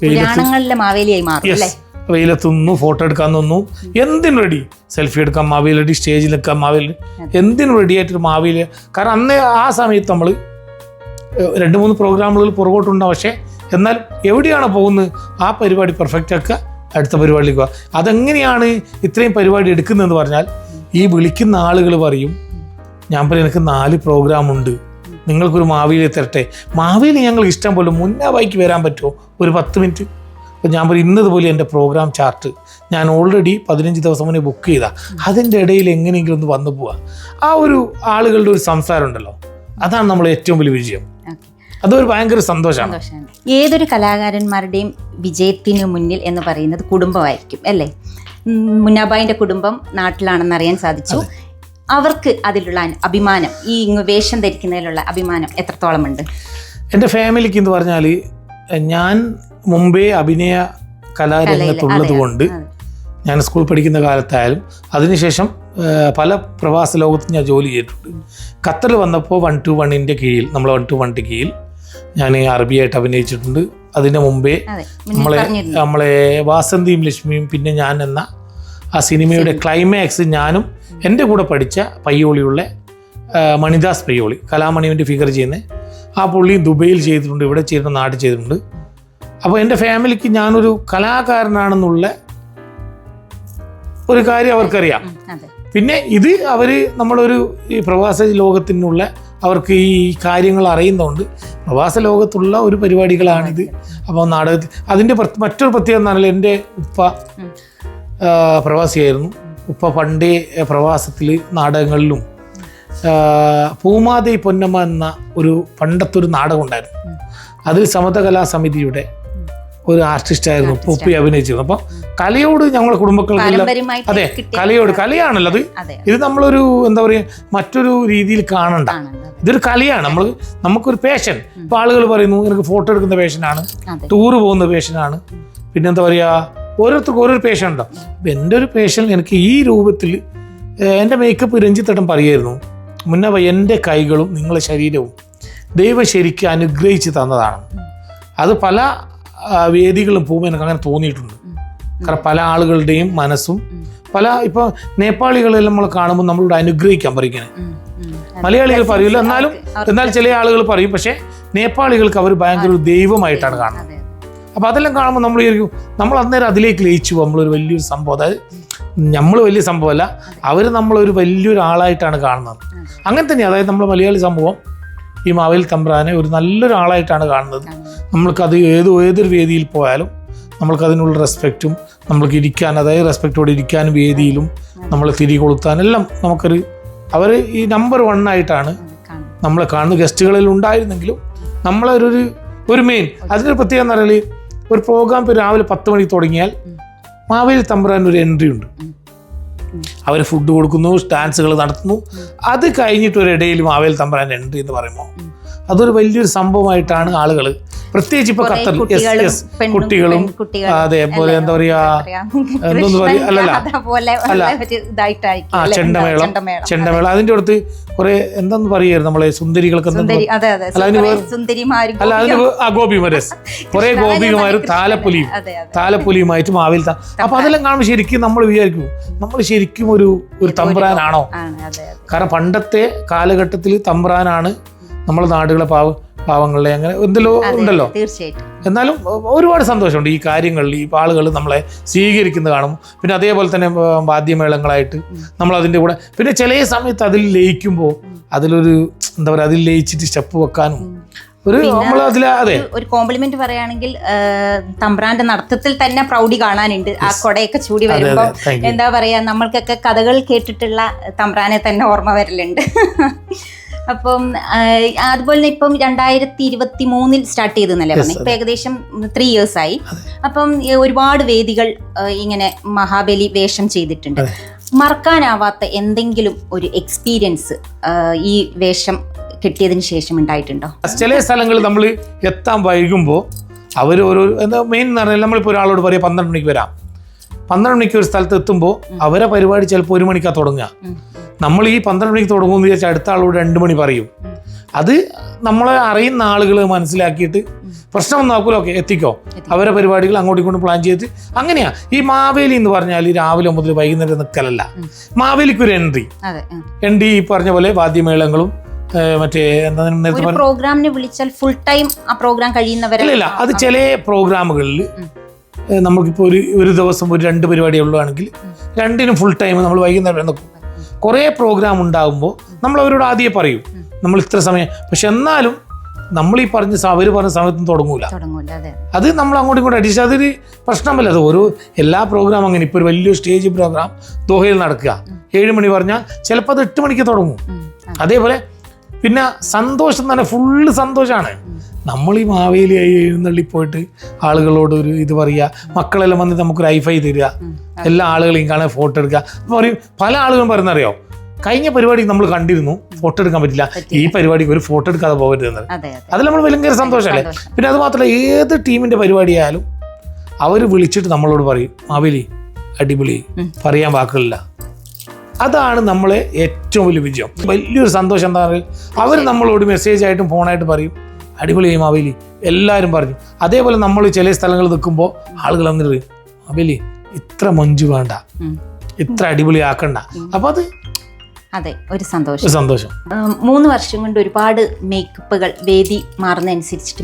പുരാണങ്ങളിലെ മാവേലിയായി മാറും അല്ലേ? വെയിലത്തുനിന്നു ഫോട്ടോ എടുക്കാൻ നിന്നു, എന്തിനും റെഡി, സെൽഫി എടുക്കാൻ മാവേലി റെഡി, സ്റ്റേജിൽ നിൽക്കാൻ മാവേലി, എന്തിനും റെഡി ആയിട്ടൊരു മാവേലി. കാരണം അന്ന് ആ സമയത്ത് നമ്മൾ 2-3 പ്രോഗ്രാമുകൾ പുറകോട്ടുണ്ടാവും, പക്ഷേ എന്നാൽ എവിടെയാണ് പോകുന്നത് ആ പരിപാടി പെർഫെക്റ്റ് ആക്കുക, അടുത്ത പരിപാടിയിലേക്ക് പോവുക. അതെങ്ങനെയാണ് ഇത്രയും പരിപാടി എടുക്കുന്നതെന്ന് പറഞ്ഞാൽ ഈ വിളിക്കുന്ന ആളുകൾ പറയും, ഞാൻ പറയും എനിക്ക് 4 പ്രോഗ്രാമുണ്ട്, നിങ്ങൾക്കൊരു മാവേലിയെ തരട്ടെ. മാവേലി ഞങ്ങൾക്ക് ഇഷ്ടം പോലെ മുന്നേ ബൈക്ക് വരാൻ പറ്റുമോ ഒരു 10 മിനിറ്റ്? അപ്പോൾ ഞാൻ പറയും ഇന്നതുപോലെ എൻ്റെ പ്രോഗ്രാം ചാർട്ട് ഞാൻ ഓൾറെഡി 15 ദിവസം മുന്നേ ബുക്ക് ചെയ്താൽ അതിൻ്റെ ഇടയിൽ എങ്ങനെയെങ്കിലും ഒന്ന് വന്നു പോവുക. ആ ഒരു ആളുകളുടെ ഒരു സംസാരം ഉണ്ടല്ലോ, അതാണ് നമ്മൾ ഏറ്റവും വലിയ വിജയം. അതൊരു ഭയങ്കര സന്തോഷമാണ്. ഏതൊരു കലാകാരന്മാരുടെയും വിജയത്തിന് മുന്നിൽ എന്ന് പറയുന്നത് കുടുംബമായിരിക്കും അല്ലേ? മുന്നാബായിൻ്റെ കുടുംബം നാട്ടിലാണെന്ന് അറിയാൻ സാധിച്ചു. അവർക്ക് അതിലുള്ള അഭിമാനം, ഈ വേഷം ധരിക്കുന്നതിലുള്ള അഭിമാനം എത്രത്തോളം ഉണ്ട്? എൻ്റെ ഫാമിലിക്ക് എന്ന് പറഞ്ഞാൽ ഞാൻ മുമ്പേ അഭിനയ കലാരംഗത്തുള്ളത് കൊണ്ട് ഞാൻ സ്കൂൾ പഠിക്കുന്ന കാലത്തായാലും അതിനുശേഷം പല പ്രവാസ ലോകത്തും ഞാൻ ജോലി ചെയ്തിട്ടുണ്ട്. ഖത്തറിൽ വന്നപ്പോൾ 121 കീഴിൽ, നമ്മൾ 121 കീഴിൽ ഞാൻ അറബിയായിട്ട് അഭിനയിച്ചിട്ടുണ്ട്. അതിൻ്റെ മുമ്പേ നമ്മളെ വാസന്തിയും ലക്ഷ്മിയും പിന്നെ ഞാൻ എന്ന ആ സിനിമയുടെ ക്ലൈമാക്സ് ഞാനും എൻ്റെ കൂടെ പഠിച്ച പയ്യോളിയുള്ള മണിദാസ് പയ്യോളി, കലാമണിയുടെ ഫിഗർ ചെയ്യുന്നത്, ആ പുള്ളിയും ദുബൈയിൽ ചെയ്തിട്ടുണ്ട്, ഇവിടെ ചെയ്തിട്ടുണ്ട്, നാട്ടിൽ ചെയ്തിട്ടുണ്ട്. അപ്പോൾ എൻ്റെ ഫാമിലിക്ക് ഞാനൊരു കലാകാരനാണെന്നുള്ള ഒരു കാര്യം അവർക്കറിയാം. പിന്നെ ഇത് അവർ നമ്മളൊരു ഈ പ്രവാസ ലോകത്തിനുള്ള അവർക്ക് ഈ കാര്യങ്ങൾ അറിയുന്നതുകൊണ്ട് പ്രവാസ ലോകത്തുള്ള ഒരു പരിപാടികളാണിത്. അപ്പോൾ നാടകത്തിൽ അതിൻ്റെ മറ്റൊരു പ്രത്യേകത എന്ന് പറഞ്ഞാൽ എൻ്റെ ഉപ്പ പ്രവാസിയായിരുന്നു. ഉപ്പ പണ്ടേ പ്രവാസത്തിൽ നാടകങ്ങളിലും പൂമാതേ പൊന്നമ്മ എന്ന ഒരു പണ്ടത്തെ ഒരു നാടകം ഉണ്ടായിരുന്നു. അതിൽ സമതകലാ സമിതിയുടെ ഒരു ആർട്ടിസ്റ്റായിരുന്നു ഉപ്പ അഭിനയിച്ചിരുന്നു. അപ്പം കലയോട് ഞങ്ങളുടെ കുടുംബങ്ങൾക്കെല്ലാം അതെ കലയാണല്ലോ അത്. ഇത് നമ്മളൊരു എന്താ പറയുക മറ്റൊരു രീതിയിൽ കാണണ്ട, ഇതൊരു കലയാണ്. നമുക്കൊരു പാഷൻ. ഇപ്പം ആളുകൾ പറയുന്നു എനിക്ക് ഫോട്ടോ എടുക്കുന്ന പാഷനാണ്, ടൂറ് പോകുന്ന പാഷനാണ്, പിന്നെന്താ പറയുക ഓരോരുത്തർക്കും ഓരോരു പാഷൻ ഉണ്ടാവും. അപ്പം എൻ്റെ ഒരു പാഷൻ എനിക്ക് ഈ രൂപത്തിൽ എൻ്റെ മേക്കപ്പ് രഞ്ജിത്തേട്ടൻ പറയായിരുന്നു, മുന്നേ എൻ്റെ കൈകളും നിങ്ങളുടെ ശരീരവും ദൈവം ശരിക്കും അനുഗ്രഹിച്ച് തന്നതാണ്. അത് പല വേദികളും പോകുമ്പോൾ എനിക്ക് അങ്ങനെ തോന്നിയിട്ടുണ്ട്. കാരണം പല ആളുകളുടെയും മനസ്സും പല ഇപ്പോൾ നേപ്പാളികളെല്ലാം നമ്മൾ കാണുമ്പോൾ നമ്മളോട് അനുഗ്രഹിക്കാൻ പറയുന്നത് മലയാളികൾ പറയില്ല, എന്നാൽ ചില ആളുകൾ പറയും. പക്ഷേ നേപ്പാളികൾക്ക് അവർ ഭയങ്കര ഒരു ദൈവമായിട്ടാണ് കാണുന്നത്. അപ്പോൾ അതെല്ലാം കാണുമ്പോൾ നമ്മൾ വിചാരിക്കും നമ്മൾ അന്നേരം അതിലേക്ക് ലയിച്ചു പോകും. നമ്മളൊരു വലിയൊരു സംഭവം, അതായത് നമ്മൾ വലിയ സംഭവമല്ല, അവർ നമ്മളൊരു വലിയൊരു ആളായിട്ടാണ് കാണുന്നത്. അങ്ങനെ തന്നെയാണ്. അതായത് നമ്മൾ മലയാളി സമൂഹം ഈ മാവേലി തമ്പ്രാനെ ഒരു നല്ലൊരു ആളായിട്ടാണ് കാണുന്നത്. നമ്മൾക്കത് ഏതൊരു വേദിയിൽ പോയാലും നമ്മൾക്കതിനുള്ള റെസ്പെക്റ്റും നമ്മൾക്ക് ഇരിക്കാൻ, അതായത് റെസ്പെക്റ്റോടെ ഇരിക്കാനും വേദിയിലും നമ്മൾ തിരി കൊളുത്താനെല്ലാം നമുക്കൊരു അവർ ഈ നമ്പർ 1 ആയിട്ടാണ് നമ്മളെ കാണുന്നത്. ഗസ്റ്റുകളിൽ ഉണ്ടായിരുന്നെങ്കിലും നമ്മളൊരു മെയിൻ അതിനൊരു പ്രത്യേകത എന്ന് പറഞ്ഞാൽ ഒരു പ്രോഗ്രാം ഇപ്പോൾ രാവിലെ 10 മണിക്ക് തുടങ്ങിയാൽ മാവേലി തമ്പ്രാൻ ഒരു എൻട്രി ഉണ്ട്. അവർ ഫുഡ് കൊടുക്കുന്നു, ഡാൻസുകൾ നടത്തുന്നു. അത് കഴിഞ്ഞിട്ട് ഒരു ഇടയിൽ മാവേലി തമ്പ്രാൻ എൻട്രി എന്ന് പറയുമ്പോൾ അതൊരു വലിയൊരു സംഭവമായിട്ടാണ് ആളുകൾ, പ്രത്യേകിച്ച് ഇപ്പൊ ഖത്തറിൽ കുട്ടികളും അതേപോലെ എന്താ പറയാ എന്തോന്ന് പറയാ ചെണ്ടമേള അതിന്റെ അടുത്ത് കുറെ എന്താന്ന് പറയായിരുന്നു നമ്മളെ സുന്ദരികൾക്ക് ഗോപിമരസ് കുറെ ഗോപികമാരും താലപ്പൊലിയുമായിട്ട് മാവേലി. അപ്പൊ അതെല്ലാം കാണുമ്പോൾ ശരിക്കും നമ്മൾ വിചാരിക്കും നമ്മൾ ശരിക്കും ഒരു തമ്പ്രാനാണോ? കാരണം പണ്ടത്തെ കാലഘട്ടത്തിൽ തമ്പ്രാനാണ് നമ്മളെ നാടുകളെ പാവങ്ങളെ അങ്ങനെ എന്തെല്ലോ ഉണ്ടല്ലോ. എന്നാലും ഒരുപാട് സന്തോഷമുണ്ട് ഈ കാര്യങ്ങളിൽ ഈ ആളുകൾ നമ്മളെ സ്വീകരിക്കുന്നത് കാണുമ്പോൾ. പിന്നെ അതേപോലെ തന്നെ വാദ്യമേളങ്ങളായിട്ട് നമ്മൾ അതിൻ്റെ കൂടെ പിന്നെ ചില സമയത്ത് അതിൽ ലയിക്കുമ്പോൾ അതിലൊരു എന്താ പറയുക അതിൽ ലയിച്ചിട്ട് സ്റ്റെപ്പ് വെക്കാനും ഒരു കോംപ്ലിമെന്റ് പറയുകയാണെങ്കിൽ തമ്പ്രാന്റെ നടത്തത്തിൽ തന്നെ പ്രൗഢി കാണാനുണ്ട്. ആ കൊടയൊക്കെ ചൂടി വരുമ്പോൾ എന്താ പറയാ നമ്മൾക്കൊക്കെ കഥകൾ കേട്ടിട്ടുള്ള തമ്പ്രാനെ തന്നെ ഓർമ്മ വരലുണ്ട്. അപ്പം അതുപോലെ തന്നെ ഇപ്പം 2023 സ്റ്റാർട്ട് ചെയ്തെന്നല്ലേ പറഞ്ഞു, ഇപ്പം ഏകദേശം 3 years ആയി. അപ്പം ഒരുപാട് വേദികൾ ഇങ്ങനെ മഹാബലി വേഷം ചെയ്തിട്ടുണ്ട്. മറക്കാനാവാത്ത എന്തെങ്കിലും ഒരു എക്സ്പീരിയൻസ് ഈ വേഷം കിട്ടിയതിന് ശേഷം ഉണ്ടായിട്ടുണ്ടോ? ചില സ്ഥലങ്ങളിൽ നമ്മൾ എത്താൻ വൈകുമ്പോൾ അവർ എന്താ മെയിൻ എന്ന് പറഞ്ഞാൽ നമ്മളിപ്പോൾ ഒരാളോട് പറയാം 12 മണിക്ക് വരാം. 12 മണിക്ക് ഒരു സ്ഥലത്ത് എത്തുമ്പോൾ അവരെ പരിപാടി ചിലപ്പോൾ 1 മണിക്കാണ് തുടങ്ങുക. നമ്മൾ ഈ 12 മണിക്ക് തുടങ്ങുമെന്ന് വിചാരിച്ചാൽ അടുത്ത ആളോട് 2 മണി പറയും. അത് നമ്മളെ അറിയുന്ന ആളുകൾ മനസ്സിലാക്കിയിട്ട് പ്രശ്നം നോക്കൂലോ, ഓക്കെ എത്തിക്കോ, അവരെ പരിപാടികൾ അങ്ങോട്ടും ഇങ്ങോട്ടും പ്ലാൻ ചെയ്തിട്ട് അങ്ങനെയാ. ഈ മാവേലി എന്ന് പറഞ്ഞാൽ രാവിലെ മുതൽ വൈകുന്നേരം നിൽക്കലല്ല. മാവേലിക്കൊരു എൻട്രി ഈ പറഞ്ഞ പോലെ വാദ്യമേളങ്ങളും മറ്റേ എന്താ പ്രോഗ്രാമിന് വിളിച്ചാൽ ഫുൾ ടൈം ആ പ്രോഗ്രാം കഴിയുന്നവരല്ല. അത് ചില പ്രോഗ്രാമുകളിൽ നമുക്കിപ്പോൾ ഒരു ദിവസം ഒരു 2 പരിപാടി ഉള്ളതാണെങ്കിൽ 2നും ഫുൾ ടൈം നമ്മൾ വൈകുന്നേരം നിൽക്കും. കുറേ പ്രോഗ്രാം ഉണ്ടാകുമ്പോൾ നമ്മൾ അവരോട് ആദ്യമേ പറയും നമ്മൾ ഇത്ര സമയം, പക്ഷെ എന്നാലും നമ്മൾ ഈ പറഞ്ഞ അവർ പറഞ്ഞ സമയത്തും തുടങ്ങൂല. അത് നമ്മൾ അങ്ങോട്ടും ഇങ്ങോട്ടും അടിച്ച് അതൊരു പ്രശ്നമല്ല. അത് ഓരോ എല്ലാ പ്രോഗ്രാം അങ്ങനെ. ഇപ്പോൾ ഒരു വലിയൊരു സ്റ്റേജ് പ്രോഗ്രാം ദോഹയിൽ നടക്കുക 7 മണി പറഞ്ഞാൽ ചിലപ്പോൾ അത് 8 മണിക്ക് തുടങ്ങും. അതേപോലെ പിന്നെ സന്തോഷം തന്നെ ഫുള്ള് സന്തോഷമാണ്. നമ്മൾ ഈ മാവേലി എഴുന്നള്ളി പോയിട്ട് ആളുകളോട് ഒരു ഇത് പറയുക, മക്കളെല്ലാം വന്നിട്ട് നമുക്കൊരു ഹൈഫൈ തരിക, എല്ലാ ആളുകളെയും കാണാൻ ഫോട്ടോ എടുക്കുക പറയും. പല ആളുകളും പറയുന്നറിയോ, കഴിഞ്ഞ പരിപാടി നമ്മൾ കണ്ടിരുന്നു, ഫോട്ടോ എടുക്കാൻ പറ്റില്ല, ഈ പരിപാടിക്ക് ഒരു ഫോട്ടോ എടുക്കാതെ പോകരുതെന്നത്. അതിൽ നമ്മൾ ഭയങ്കര സന്തോഷമല്ലേ. പിന്നെ അത് മാത്രമല്ല, ഏത് ടീമിൻ്റെ പരിപാടിയായാലും അവർ വിളിച്ചിട്ട് നമ്മളോട് പറയും മാവേലി അടിപൊളി, പറയാൻ വാക്കുകളില്ല. അതാണ് നമ്മളെ ഏറ്റവും വലിയ വിജയം, വലിയൊരു സന്തോഷം. എന്താ പറയുക, അവർ നമ്മളോട് മെസ്സേജ് ആയിട്ടും ഫോണായിട്ട് പറയും അടിപൊളിയായി മാവേലി, എല്ലാവരും പറഞ്ഞു. അതേപോലെ നമ്മൾ ചില സ്ഥലങ്ങളിൽ നിൽക്കുമ്പോൾ ആളുകൾ വന്നിട്ട് പറയും മാവേലി ഇത്ര മൊഞ്ച് വേണ്ട, ഇത്ര അടിപൊളി ആക്കണ്ട. അപ്പം അത് അതെ ഒരു സന്തോഷം. 3 വർഷം കൊണ്ട് ഒരുപാട് മേക്കപ്പുകൾ, വേദി മാറുന്നതനുസരിച്ചിട്ട്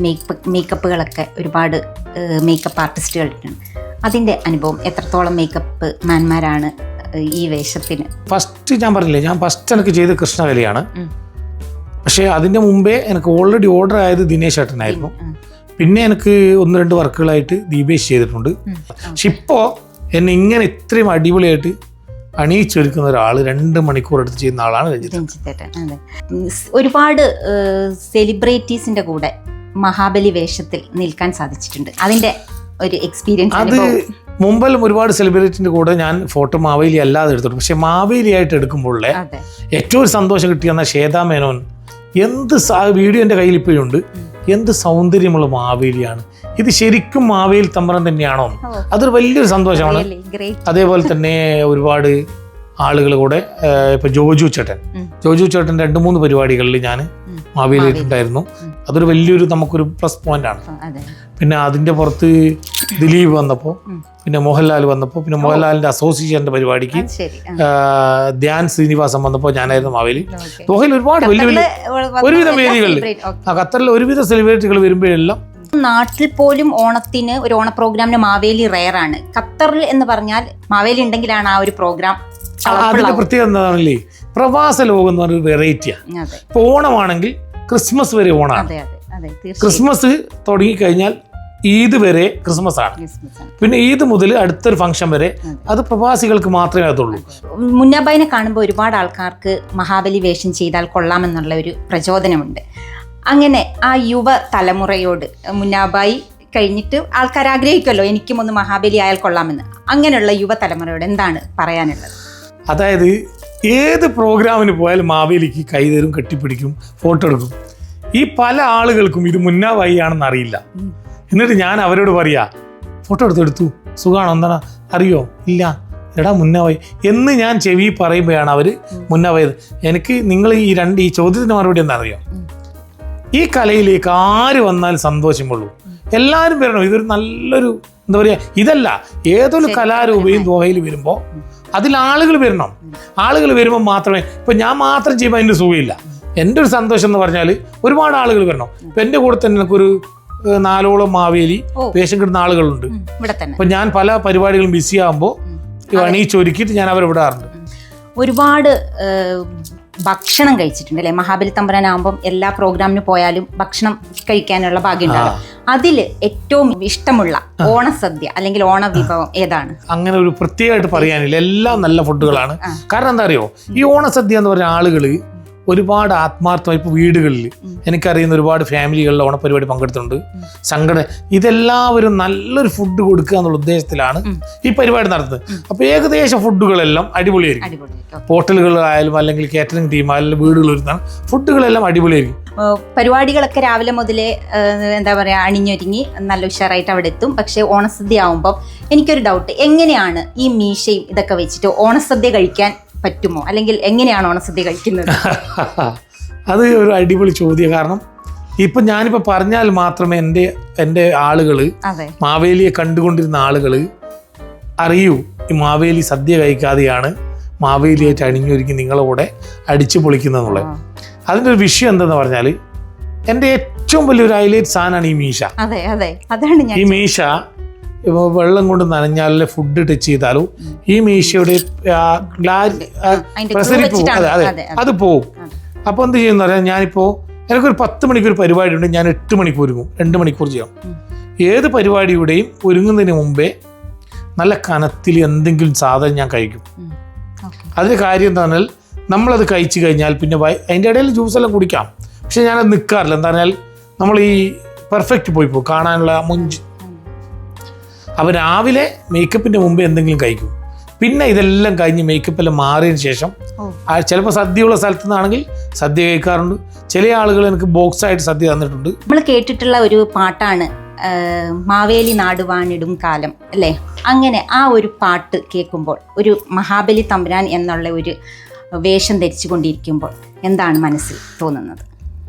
മേക്കപ്പുകളൊക്കെ ഒരുപാട് മേക്കപ്പ് ആർട്ടിസ്റ്റുകളുണ്ട്. അതിൻ്റെ അനുഭവം എത്രത്തോളം മേക്കപ്പ് മാൻമാരാണ് ഈ വേഷത്തിന്? ഫസ്റ്റ് ഞാൻ പറഞ്ഞില്ലേ, ഞാൻ ഫസ്റ്റ് എനിക്ക് ചെയ്ത് കൃഷ്ണകലയാണ്. പക്ഷേ അതിൻ്റെ മുമ്പേ എനിക്ക് ഓൾറെഡി ഓർഡർ ആയത് ദിനേശ് ഏട്ടനായിരുന്നു. പിന്നെ എനിക്ക് 1-2 വർക്കുകളായിട്ട് ദീപേഷ് ചെയ്തിട്ടുണ്ട്. പക്ഷെ ഇപ്പോൾ എന്നെ ഇങ്ങനെ ഇത്രയും അടിപൊളിയായിട്ട് അണിയിച്ചൊരുക്കുന്ന ഒരാൾ 2 മണിക്കൂർ എടുത്ത് ചെയ്യുന്ന ആളാണ് രഞ്ജിത്ത്. ഒരുപാട് സെലിബ്രിറ്റീസിന്റെ കൂടെ മഹാബലി വേഷത്തിൽ നിൽക്കാൻ സാധിച്ചിട്ടുണ്ട്. അതിന്റെ ഒരു എക്സ്പീരിയൻസ് അത് മുമ്പെല്ലാം ഒരുപാട് സെലിബ്രിറ്റിന്റെ കൂടെ ഞാൻ ഫോട്ടോ മാവേലി അല്ലാതെ എടുത്തിട്ടുണ്ട്. പക്ഷെ മാവേലി ആയിട്ട് എടുക്കുമ്പോഴേ ഏറ്റവും സന്തോഷം കിട്ടിയെന്ന ശ്വേതാ മേനോൻ, എന്ത് വീഡിയോ എൻ്റെ കയ്യിൽ ഇപ്പോഴും ഉണ്ട്, എന്ത് സൗന്ദര്യമുള്ള മാവേലിയാണ് ഇത്, ശരിക്കും മാവേലി തമ്പുരാൻ തന്നെയാണോ, അതൊരു വലിയൊരു സന്തോഷമാണ്. അതേപോലെ തന്നെ ഒരുപാട് ആളുകൾ കൂടെ ഇപ്പൊ ജോജു ചേട്ടൻ 2-3 പരിപാടികളിൽ ഞാൻ മാവേലിയിട്ടുണ്ടായിരുന്നു. അതൊരു വലിയൊരു നമുക്കൊരു പ്ലസ് പോയിന്റ് ആണ്. പിന്നെ അതിന്റെ പുറത്ത് ദിലീപ് വന്നപ്പോൾ, പിന്നെ മോഹൻലാൽ വന്നപ്പോൾ, പിന്നെ മോഹൻലാലിന്റെ അസോസിയേഷന്റെ പരിപാടിക്ക് ധ്യാൻ ശ്രീനിവാസൻ വന്നപ്പോൾ ഞാനായിരുന്നു മാവേലി. ദോഹയിൽ ഒരുപാട് വലിയ വലിയ ഒരുവിധം വേദികളിൽ, ഖത്തറിലെ ഒരുവിധ സെലിബ്രിറ്റികൾ വരുമ്പോഴെല്ലാം. നാട്ടിൽ പോലും ഓണത്തിന് ഒരു ഓണ പ്രോഗ്രാമിന് മാവേലി റെയറാണ്. ഖത്തറിൽ എന്ന് പറഞ്ഞാൽ മാവേലി ഉണ്ടെങ്കിലാണ് ആ ഒരു പ്രോഗ്രാം. അതിന്റെ പ്രത്യേകത എന്താണല്ലേ, പ്രവാസ ലോകം എന്ന് പറഞ്ഞൊരു വെറൈറ്റിയാണ്. ഇപ്പൊ ഓണമാണെങ്കിൽ ക്രിസ്മസ് വരെ ഓണാണ്. ക്രിസ്മസ് തുടങ്ങിക്കഴിഞ്ഞാൽ ഈദ് വരെ ക്രിസ്മസ് ആണ്. പിന്നെ ഈദ് മുതൽ അടുത്തൊരു ഫംഗ്ഷൻ വരെ അത് പ്രവാസികൾക്ക് മാത്രമേ അതുള്ളൂ. മുന്നാബായിനെ കാണുമ്പോൾ ഒരുപാട് ആൾക്കാർക്ക് മഹാബലി വേഷം ചെയ്താൽ കൊള്ളാമെന്നുള്ള ഒരു പ്രചോദനമുണ്ട്. അങ്ങനെ ആ യുവ തലമുറയോട് മുന്നാബായി കഴിഞ്ഞിട്ട് ആൾക്കാർ ആഗ്രഹിക്കുമല്ലോ എനിക്കും ഒന്ന് മഹാബലി ആയാൽ കൊള്ളാമെന്ന്. അങ്ങനെയുള്ള യുവതലമുറയോട് എന്താണ് പറയാനുള്ളത്? അതായത് ഏത് പ്രോഗ്രാമിന് പോയാലും മാവേലിക്ക് കൈതരും, കെട്ടിപ്പിടിക്കും, ഫോട്ടോ എടുക്കും. ഈ പല ആളുകൾക്കും ഇത് മുന്നാബായി ആണെന്ന് അറിയില്ല. എന്നിട്ട് ഞാൻ അവരോട് പറയാ ഫോട്ടോ എടുത്തു സുഖമാണോ, എന്താണ് അറിയോ, ഇല്ല എടാ മുന്നാബായി എന്ന് ഞാൻ ചെവി പറയുമ്പോഴാണ് അവർ മുന്നാബായത്. എനിക്ക് നിങ്ങൾ ഈ ചോദ്യത്തിന് മറുപടി എന്താണെന്നറിയോ, ഈ കലയിലേക്ക് ആര് വന്നാലും സന്തോഷമുള്ളൂ, എല്ലാവരും വരണം. ഇതൊരു നല്ലൊരു എന്താ പറയുക, ഇതല്ല ഏതൊരു കലാരൂപയും ദോഹയിൽ വരുമ്പോൾ അതിൽ ആളുകൾ വരണം. ആളുകൾ വരുമ്പോൾ മാത്രമേ, ഇപ്പം ഞാൻ മാത്രം ചെയ്യുമ്പോൾ അതിൻ്റെ സുഖമില്ല. എൻ്റെ ഒരു സന്തോഷം എന്ന് പറഞ്ഞാൽ ഒരുപാട് ആളുകൾ വരണം. ഇപ്പം എൻ്റെ കൂടെ തന്നെ എനിക്കൊരു 4ഓളം മാവേലി വേഷം കിട്ടുന്ന ആളുകളുണ്ട്. അപ്പം ഞാൻ പല പരിപാടികളും ബിസി ആകുമ്പോൾ അണിയിച്ചൊരുക്കിയിട്ട് ഞാൻ അവരെ വിടാറുണ്ട്. ഒരുപാട് ഭക്ഷണം കഴിച്ചിട്ടുണ്ട് അല്ലേ? മഹാബലി തമ്പുരാനാകുമ്പം എല്ലാ പ്രോഗ്രാമിന് പോയാലും ഭക്ഷണം കഴിക്കാനുള്ള ഭാഗ്യം ഉണ്ടാകും. അതിൽ ഏറ്റവും ഇഷ്ടമുള്ള ഓണസദ്യ അല്ലെങ്കിൽ ഓണ വിഭവം ഏതാണ്? അങ്ങനെ ഒരു പ്രത്യേകമായിട്ട് പറയാനില്ല, എല്ലാം നല്ല ഫുഡുകളാണ്. കാരണം എന്താ അറിയോ, ഈ ഓണസദ്യ എന്ന് പറഞ്ഞ ആളുകൾ ഒരുപാട് ആത്മാർത്ഥമായി ഇപ്പോൾ വീടുകളിൽ എനിക്കറിയുന്ന ഒരുപാട് ഫാമിലികളിൽ ഓണപ്പരിപാടി പങ്കെടുത്തിട്ടുണ്ട്. സംഘടന ഇതെല്ലാവരും നല്ലൊരു ഫുഡ് കൊടുക്കുക എന്നുള്ള ഉദ്ദേശത്തിലാണ് ഈ പരിപാടി നടത്തുന്നത്. അപ്പോൾ ഏകദേശം ഫുഡുകളെല്ലാം അടിപൊളിയായിരിക്കും. ഹോട്ടലുകളായാലും അല്ലെങ്കിൽ കാറ്ററിംഗ് ടീം അല്ലെങ്കിൽ വീടുകളിൽ വരുന്ന ഫുഡുകളെല്ലാം അടിപൊളിയായിരിക്കും. പരിപാടികളൊക്കെ രാവിലെ മുതലേ എന്താ പറയുക അണിഞ്ഞൊരുങ്ങി നല്ല ഉഷാറായിട്ട് അവിടെ എത്തും. പക്ഷേ ഓണസദ്യ ആവുമ്പം എനിക്കൊരു ഡൗട്ട്, എങ്ങനെയാണ് ഈ മീശയും ഇതൊക്കെ വെച്ചിട്ട് ഓണസദ്യ കഴിക്കാൻ പറ്റുമോ, അല്ലെങ്കിൽ എങ്ങനെയാണ് ഓണസദ്യ കഴിക്കുന്നത്? അത് ഒരു അടിപൊളി ചോദ്യം. കാരണം ഇപ്പം ഞാനിപ്പോൾ പറഞ്ഞാൽ മാത്രമേ എൻ്റെ ആളുകൾ, മാവേലിയെ കണ്ടുകൊണ്ടിരുന്ന ആളുകൾ അറിയൂ ഈ മാവേലി സദ്യ കഴിക്കാതെയാണ് മാവേലിയായിട്ട് അണിഞ്ഞൊരുക്കി നിങ്ങളെ കൂടെ അടിച്ചു പൊളിക്കുന്നതെന്നുള്ളത്. അതിൻ്റെ ഒരു വിഷയം എന്തെന്ന് പറഞ്ഞാൽ എൻ്റെ ഏറ്റവും വലിയൊരു ഹൈലൈറ്റ് സാധനമാണ് ഈ മീശ. ഈ മീശ ഇപ്പോൾ വെള്ളം കൊണ്ട് നനഞ്ഞാലേ ഫുഡ് ടച്ച് ചെയ്താലും ഈ മീശയുടെ പ്രസരിപ്പ് അത് പോവും. അപ്പോൾ എന്ത് ചെയ്യുന്ന പറഞ്ഞാൽ ഞാനിപ്പോൾ എനിക്കൊരു 10 മണിക്കൂർ പരിപാടി ഉണ്ട്, ഞാൻ 8 മണിക്കൂർ ഒരുങ്ങും, 2 മണിക്കൂർ ചെയ്യാം. ഏത് പരിപാടിയുടെയും ഒരുങ്ങുന്നതിന് മുമ്പേ നല്ല കനത്തിൽ എന്തെങ്കിലും സാധനം ഞാൻ കഴിക്കും. അതിൻ്റെ കാര്യം എന്താ പറഞ്ഞാൽ നമ്മളത് കഴിച്ചു കഴിഞ്ഞാൽ പിന്നെ അതിൻ്റെ ഇടയിൽ ജ്യൂസെല്ലാം കുടിക്കാം, പക്ഷെ ഞാനത് നിൽക്കാറില്ല. എന്താ പറഞ്ഞാൽ നമ്മൾ ഈ പെർഫെക്റ്റ് പോയി പോകും കാണാനുള്ള മുഞ്ച്. അപ്പോൾ രാവിലെ മേക്കപ്പിൻ്റെ മുമ്പേ എന്തെങ്കിലും കഴിക്കും, പിന്നെ ഇതെല്ലാം കഴിഞ്ഞ് മേക്കപ്പെല്ലാം മാറിയതിന് ശേഷം ചിലപ്പോൾ സദ്യയുള്ള സ്ഥലത്തു നിന്നാണെങ്കിൽ സദ്യ കഴിക്കാറുണ്ട്. ചില ആളുകൾ എനിക്ക് ബോക്സായിട്ട് സദ്യ തന്നിട്ടുണ്ട്. നമ്മൾ കേട്ടിട്ടുള്ള ഒരു പാട്ടാണ് മാവേലി നാടുവാണിടും കാലം അല്ലേ? അങ്ങനെ ആ ഒരു പാട്ട് കേൾക്കുമ്പോൾ ഒരു മഹാബലി തമ്പുരാൻ എന്നുള്ള ഒരു വേഷം ധരിച്ചു കൊണ്ടിരിക്കുമ്പോൾ എന്താണ് മനസ്സിൽ തോന്നുന്നത്?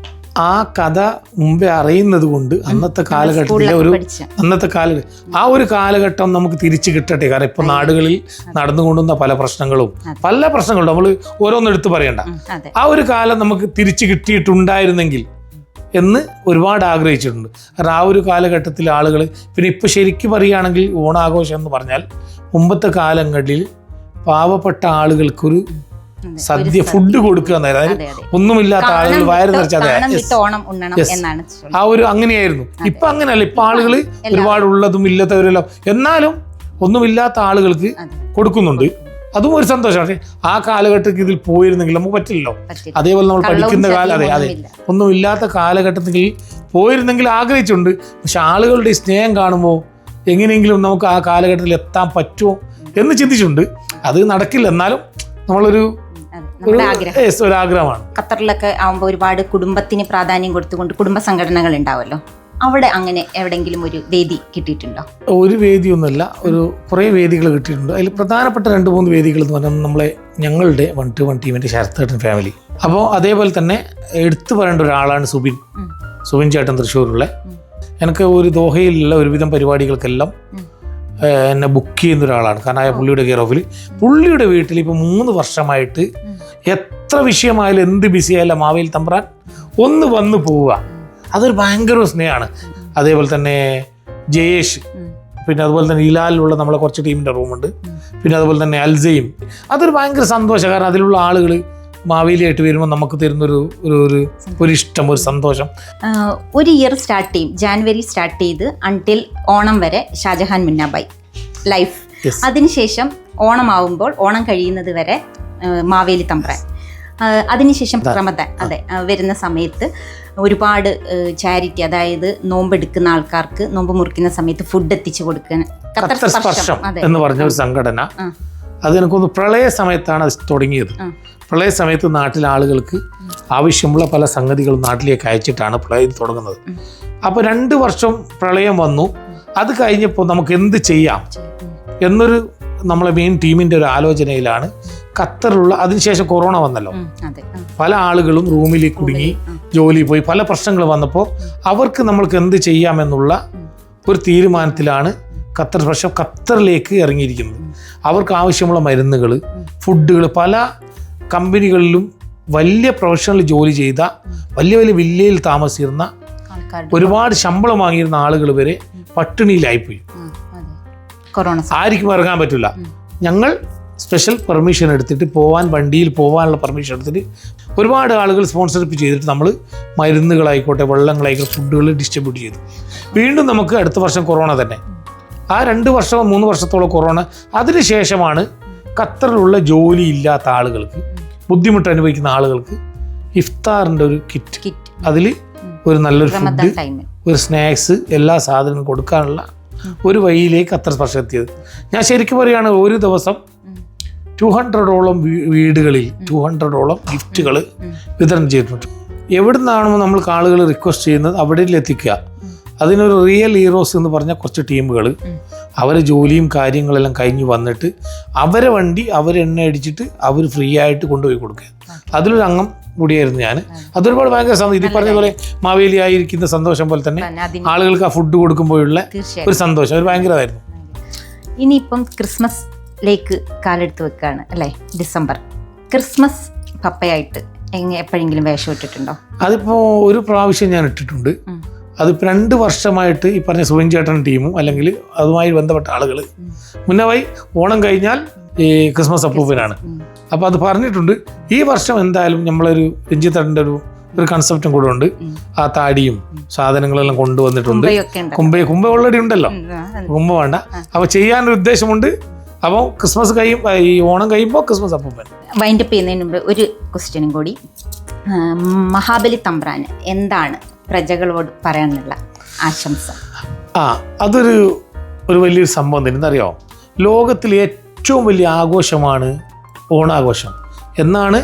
ആ കഥ മുമ്പേ അറിയുന്നത് കൊണ്ട് അന്നത്തെ കാലഘട്ടത്തിലെ ആ ഒരു കാലഘട്ടം നമുക്ക് തിരിച്ചു കിട്ടട്ടെ. കാരണം ഇപ്പൊ നാടുകളിൽ നടന്നുകൊണ്ടുന്ന പല പ്രശ്നങ്ങളും നമ്മൾ ഓരോന്നെടുത്ത് പറയണ്ട. ആ ഒരു കാലം നമുക്ക് തിരിച്ചു കിട്ടിയിട്ടുണ്ടായിരുന്നെങ്കിൽ എന്ന് ഒരുപാട് ആഗ്രഹിച്ചിട്ടുണ്ട്. കാരണം ആ ഒരു കാലഘട്ടത്തിലെ ആളുകൾ, പിന്നെ ഇപ്പൊ ശരിക്കും പറയുകയാണെങ്കിൽ ഓണാഘോഷം എന്ന് പറഞ്ഞാൽ മുമ്പത്തെ കാലങ്ങളിൽ പാവപ്പെട്ട ആളുകൾക്കൊരു സദ്യ ഫുഡ് കൊടുക്കുക എന്നായിരുന്നു. ഒന്നുമില്ലാത്ത ആളുകൾ വയറ് നിറച്ചാൽ ആ ഒരു അങ്ങനെയായിരുന്നു. ഇപ്പൊ അങ്ങനെയല്ല. ഇപ്പൊ ആളുകൾ ഒരുപാട് ഉള്ളതും ഇല്ലാത്തവരെല്ലാം, എന്നാലും ഒന്നുമില്ലാത്ത ആളുകൾക്ക് കൊടുക്കുന്നുണ്ട്. അതും ഒരു സന്തോഷമാണ്. ആ കാലഘട്ടത്തിൽ ഇതിൽ പോയിരുന്നെങ്കിൽ നമുക്ക് പറ്റില്ലല്ലോ. അതേപോലെ നമ്മൾ പഠിക്കുന്ന കാലം അതെ ഒന്നുമില്ലാത്ത കാലഘട്ടത്തിൽ പോയിരുന്നെങ്കിൽ ആഗ്രഹിച്ചിട്ടുണ്ട്. പക്ഷെ ആളുകളുടെ സ്നേഹം കാണുമ്പോൾ എങ്ങനെയെങ്കിലും നമുക്ക് ആ കാലഘട്ടത്തിൽ എത്താൻ പറ്റുമോ എന്ന് ചിന്തിച്ചിട്ടുണ്ട്. അത് നടക്കില്ല, എന്നാലും നമ്മളൊരു ആഗ്രഹമാണ്. ഖത്തറിലൊക്കെ ആവുമ്പോൾ ഒരുപാട് കുടുംബത്തിന് പ്രാധാന്യം കൊടുത്തുകൊണ്ട് കുടുംബ സംഘടനകൾ ഉണ്ടാവുമല്ലോ, അവിടെ അങ്ങനെ എവിടെയെങ്കിലും ഒരു വേദി കിട്ടിയിട്ടുണ്ടോ? ഒരു വേദിയൊന്നുമല്ല, കുറേ വേദികൾ കിട്ടിയിട്ടുണ്ട്. അതിൽ പ്രധാനപ്പെട്ട 2-3 വേദികൾ എന്ന് പറഞ്ഞാൽ ഞങ്ങളുടെ 1-to-1 ടീമിന്റെ ശരത്തേട്ടൻ ഫാമിലി. അപ്പോൾ അതേപോലെ തന്നെ എടുത്തു പറയേണ്ട ഒരാളാണ് സുബിൻ ചേട്ടൻ തൃശ്ശൂരുള്ള. എനിക്ക് ഒരു ദോഹയിലുള്ള ഒരുവിധം പരിപാടികൾക്കെല്ലാം എന്നെ ബുക്ക് ചെയ്യുന്ന ഒരാളാണ്. കാരണം പുള്ളിയുടെ കെയർ ഓഫിൽ പുള്ളിയുടെ വീട്ടിൽ ഇപ്പോൾ 3 വർഷമായിട്ട് എത്ര വിഷയമായാലും എന്ത് ബിസി ആയാലും മാവേലി തമ്പുരാൻ ഒന്ന് വന്ന് പോവുക, അതൊരു ഭയങ്കര സ്നേഹമാണ്. അതേപോലെ തന്നെ ജയേഷ്, പിന്നെ അതുപോലെ തന്നെ ഇലാലിലുള്ള നമ്മളെ കുറച്ച് ടീമിൻ്റെ റൂമുണ്ട്, പിന്നെ അതുപോലെ തന്നെ അൽസയും. അതൊരു ഭയങ്കര സന്തോഷം. കാരണം അതിലുള്ള ആളുകൾ മാവേലിയായിട്ട് വരുമ്പോൾ നമുക്ക് തരുന്നൊരു ഒരു ഇഷ്ടം, ഒരു സന്തോഷം. ഒരു ഇയർ സ്റ്റാർട്ട് ചെയ്യും, ജാനുവരി സ്റ്റാർട്ട് ചെയ്ത് അൺടിൽ ഓണം വരെ ഷാജഹാൻ മുന്നാബായ് ലൈഫ്. അതിനുശേഷം ഓണമാവുമ്പോൾ, ഓണം കഴിയുന്നത് വരെ മാവേലി തമ്പ്രാൻ. അതിനുശേഷം റമദാൻ വരുന്ന സമയത്ത് ഒരുപാട് ചാരിറ്റി, അതായത് നോമ്പെടുക്കുന്ന ആൾക്കാർക്ക് നോമ്പ് മുറിക്കുന്ന സമയത്ത് ഫുഡ് എത്തിച്ചു കൊടുക്കാൻ ഖത്തർ സ്പർശം എന്ന് പറഞ്ഞ ഒരു സംഘടന, അത് എനിക്കൊന്ന് പ്രളയ സമയത്താണ് അത് തുടങ്ങിയത്. പ്രളയ സമയത്ത് നാട്ടിലെ ആളുകൾക്ക് ആവശ്യമുള്ള പല സംഗതികളും നാട്ടിലേക്ക് അയച്ചിട്ടാണ് പ്രളയം തുടങ്ങുന്നത്. അപ്പോൾ 2 വർഷം പ്രളയം വന്നു. അത് കഴിഞ്ഞപ്പോൾ നമുക്ക് എന്ത് ചെയ്യാം എന്നൊരു നമ്മളെ മെയിൻ ടീമിൻ്റെ ഒരു ആലോചനയിലാണ് ഖത്തറിലുള്ള, അതിനുശേഷം കൊറോണ വന്നല്ലോ, പല ആളുകളും റൂമിൽ കുടുങ്ങി ജോലി പോയി, പല പ്രശ്നങ്ങൾ വന്നപ്പോൾ അവർക്ക് നമ്മൾക്ക് എന്ത് ചെയ്യാമെന്നുള്ള ഒരു തീരുമാനത്തിലാണ് ഖത്തറിലേക്ക് ഇറങ്ങിയിരിക്കുന്നത്. അവർക്ക് ആവശ്യമുള്ള മരുന്നുകൾ, ഫുഡുകൾ, പല കമ്പനികളിലും വലിയ പ്രൊഫഷണൽ ജോലി ചെയ്ത വലിയ വില്ലയിൽ താമസിച്ചിരുന്ന ഒരുപാട് ശമ്പളം വാങ്ങിയിരുന്ന ആളുകൾ വരെ പട്ടിണിയിലായിപ്പോയി. ആർക്കും ഇറങ്ങാൻ പറ്റില്ല. ഞങ്ങൾ സ്പെഷ്യൽ പെർമിഷൻ എടുത്തിട്ട് വണ്ടിയിൽ പോകാനുള്ള പെർമിഷൻ എടുത്തിട്ട് ഒരുപാട് ആളുകൾ സ്പോൺസർഷിപ്പ് ചെയ്തിട്ട് നമ്മൾ മരുന്നുകളായിക്കോട്ടെ, വെള്ളങ്ങളായിക്കോട്ടെ, ഫുഡുകൾ ഡിസ്ട്രിബ്യൂട്ട് ചെയ്തു. വീണ്ടും നമുക്ക് അടുത്ത വർഷം കൊറോണ തന്നെ. ആ 2 വർഷമോ 3 വർഷത്തോളം കൊറോണ. അതിനുശേഷമാണ് ഖത്തറിലുള്ള ജോലി ഇല്ലാത്ത ആളുകൾക്ക്, ബുദ്ധിമുട്ട് അനുഭവിക്കുന്ന ആളുകൾക്ക് ഇഫ്താറിൻ്റെ ഒരു കിറ്റ്, അതിൽ ഒരു നല്ലൊരു ഫുഡ്, ഒരു സ്നാക്സ്, എല്ലാ സാധനങ്ങളും കൊടുക്കാനുള്ള ഒരു വഴിയിലേക്ക് ഖത്തർ സ്പർശം എത്തിയത്. ഞാൻ ശരിക്കും പറയുകയാണ്, ഒരു ദിവസം 200ഓളം വീടുകളിൽ 200ഓളം ഗിഫ്റ്റുകൾ വിതരണം ചെയ്തിട്ടുണ്ട്. എവിടെ നിന്നാണോ നമ്മൾക്ക് ആളുകൾ റിക്വസ്റ്റ് ചെയ്യുന്നത് അവിടെ എത്തിക്കുക. അതിനൊരു റിയൽ ഹീറോസ് എന്ന് പറഞ്ഞ കുറച്ച് ടീമുകൾ അവരെ ജോലിയും കാര്യങ്ങളെല്ലാം കഴിഞ്ഞ് വന്നിട്ട് അവരെ വണ്ടി എണ്ണ അടിച്ചിട്ട് അവർ ഫ്രീ ആയിട്ട് കൊണ്ടുപോയി കൊടുക്കുക. അതിലൊരു അംഗം കൂടിയായിരുന്നു ഞാൻ. അതൊരുപാട് ഭയങ്കര ഇത് പറഞ്ഞ പോലെ മാവേലി ആയിരിക്കുന്ന സന്തോഷം പോലെ തന്നെ ആളുകൾക്ക് ആ ഫുഡ് കൊടുക്കുമ്പോഴുള്ള ഒരു സന്തോഷം ഒരു ഭയങ്കരമായിരുന്നു. ഇനിയിപ്പം ക്രിസ്മസിലേക്ക് കാലെടുത്ത് വെക്കുകയാണ് അല്ലേ? ഡിസംബർ ക്രിസ്മസ് പപ്പയായിട്ട് എപ്പോഴെങ്കിലും വേഷം ഇട്ടിട്ടുണ്ടോ? അതിപ്പോൾ ഒരു പ്രാവശ്യം ഞാൻ ഇട്ടിട്ടുണ്ട്. അതിപ്പോൾ 2 വർഷമായിട്ട് ഈ പറഞ്ഞ സുവിൻ ചേട്ടൻ ടീമും അല്ലെങ്കിൽ അതുമായി ബന്ധപ്പെട്ട ആളുകൾ മുന്നേ ഓണം കഴിഞ്ഞാൽ ഈ ക്രിസ്മസ് അപ്പൂപ്പനാണ്. അപ്പോൾ അത് പറഞ്ഞിട്ടുണ്ട്. ഈ വർഷം എന്തായാലും നമ്മളൊരു രഞ്ജിത്തേട്ടൻ്റെ ഒരു കൺസെപ്റ്റും കൂടെ ഉണ്ട്. ആ താടിയും സാധനങ്ങളെല്ലാം കൊണ്ടുവന്നിട്ടുണ്ട്. കുമ്പ ഓൾറെഡി ഉണ്ടല്ലോ, കുമ്പ വേണ്ട. അപ്പോൾ ചെയ്യാനൊരു ഉദ്ദേശമുണ്ട്. അപ്പോൾ ക്രിസ്മസ് ഈ ഓണം കഴിയുമ്പോൾ ക്രിസ്മസ് അപ്പൂപ്പൻ. വൈൻഡപ്പ് ചെയ്യുന്നതിന് മുമ്പ് ഒരു ക്വസ്റ്റ്യനും കൂടി. മഹാബലി തമ്പ്രാന് എന്താണ് പ്രജകളോട് പറയാനുള്ള ആശംസ? അതൊരു വലിയൊരു സംഭവം തന്നെ. എന്തറിയോ, ലോകത്തിലെ ഏറ്റവും വലിയ ആഘോഷമാണ് ഓണാഘോഷം എന്നാണ്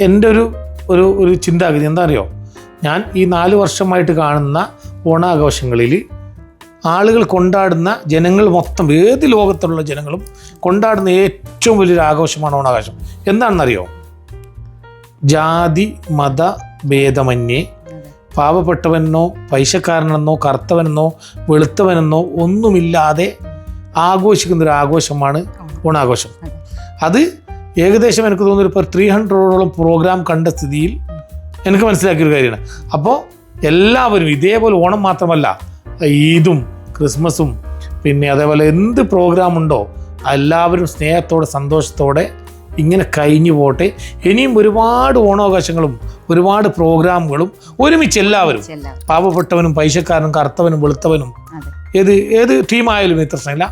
എൻ്റെ ഒരു ചിന്താഗതി. എന്താ അറിയോ, ഞാൻ ഈ 4 വർഷമായിട്ട് കാണുന്ന ഓണാഘോഷങ്ങളിൽ ആളുകൾ കൊണ്ടാടുന്ന ജനങ്ങൾ മൊത്തം ഏത് ലോകത്തുള്ള ജനങ്ങളും കൊണ്ടാടുന്ന ഏറ്റവും വലിയൊരു ആഘോഷമാണ് ഓണാഘോഷം. എന്താണെന്നറിയോ, ജാതി മത ഭേദമന്യേ പാവപ്പെട്ടവനെന്നോ പൈസക്കാരനെന്നോ കറുത്തവനെന്നോ വെളുത്തവനെന്നോ ഒന്നുമില്ലാതെ ആഘോഷിക്കുന്നൊരു ആഘോഷമാണ് ഓണാഘോഷം. അത് ഏകദേശം എനിക്ക് തോന്നുന്നു ഇപ്പോൾ 300ഓളം പ്രോഗ്രാം കണ്ട സ്ഥിതിയിൽ എനിക്ക് മനസ്സിലാക്കിയൊരു കാര്യമാണ്. അപ്പോൾ എല്ലാവരും ഇതേപോലെ ഓണം മാത്രമല്ല ഈദും ക്രിസ്മസും പിന്നെ അതേപോലെ എന്ത് പ്രോഗ്രാം ഉണ്ടോ എല്ലാവരും സ്നേഹത്തോടെ സന്തോഷത്തോടെ ഇങ്ങനെ കഴിഞ്ഞു പോട്ടെ. ഇനിയും ഒരുപാട് ഓണാഘോഷങ്ങളും ഒരുപാട് പ്രോഗ്രാമുകളും ഒരുമിച്ച് എല്ലാവരും പാവപ്പെട്ടവനും പൈസക്കാരനും കറുത്തവനും വെളുത്തവനും ഏത് ടീമായാലും ഇത്ര പ്രശ്നമില്ല,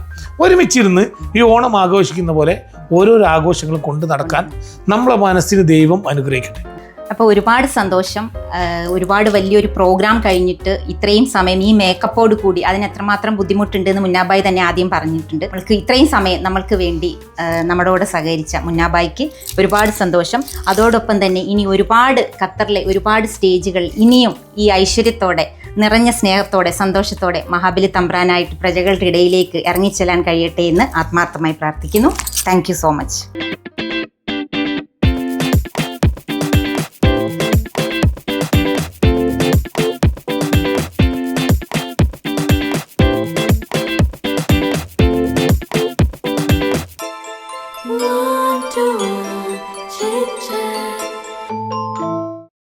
ഒരുമിച്ചിരുന്ന് ഈ ഓണം ആഘോഷിക്കുന്ന പോലെ ഓരോരോ ആഘോഷങ്ങളും കൊണ്ട് നടക്കാൻ നമ്മളെ മനസ്സിന് ദൈവം അനുഗ്രഹിക്കട്ടെ. അപ്പോൾ ഒരുപാട് സന്തോഷം. ഒരുപാട് വലിയൊരു പ്രോഗ്രാം കഴിഞ്ഞിട്ട് ഇത്രയും സമയം ഈ മേക്കപ്പോട് കൂടി അതിന് എത്രമാത്രം ബുദ്ധിമുട്ടുണ്ടെന്ന് മുന്നാബായി തന്നെ ആദ്യം പറഞ്ഞിട്ടുണ്ട്. നമ്മൾക്ക് ഇത്രയും സമയം നമ്മൾക്ക് വേണ്ടി നമ്മളോട് സഹകരിച്ച മുന്നാബായിക്ക് ഒരുപാട് സന്തോഷം. അതോടൊപ്പം തന്നെ ഇനി ഒരുപാട് ഖത്തറിലെ ഒരുപാട് സ്റ്റേജുകൾ ഇനിയും ഈ ഐശ്വര്യത്തോടെ നിറഞ്ഞ സ്നേഹത്തോടെ സന്തോഷത്തോടെ മഹാബലി തമ്പ്രാനായിട്ട് പ്രജകളുടെ ഇടയിലേക്ക് ഇറങ്ങിച്ചെല്ലാൻ കഴിയട്ടെ എന്ന് ആത്മാർത്ഥമായി പ്രാർത്ഥിക്കുന്നു. Thank you so much. One to one, chit chat.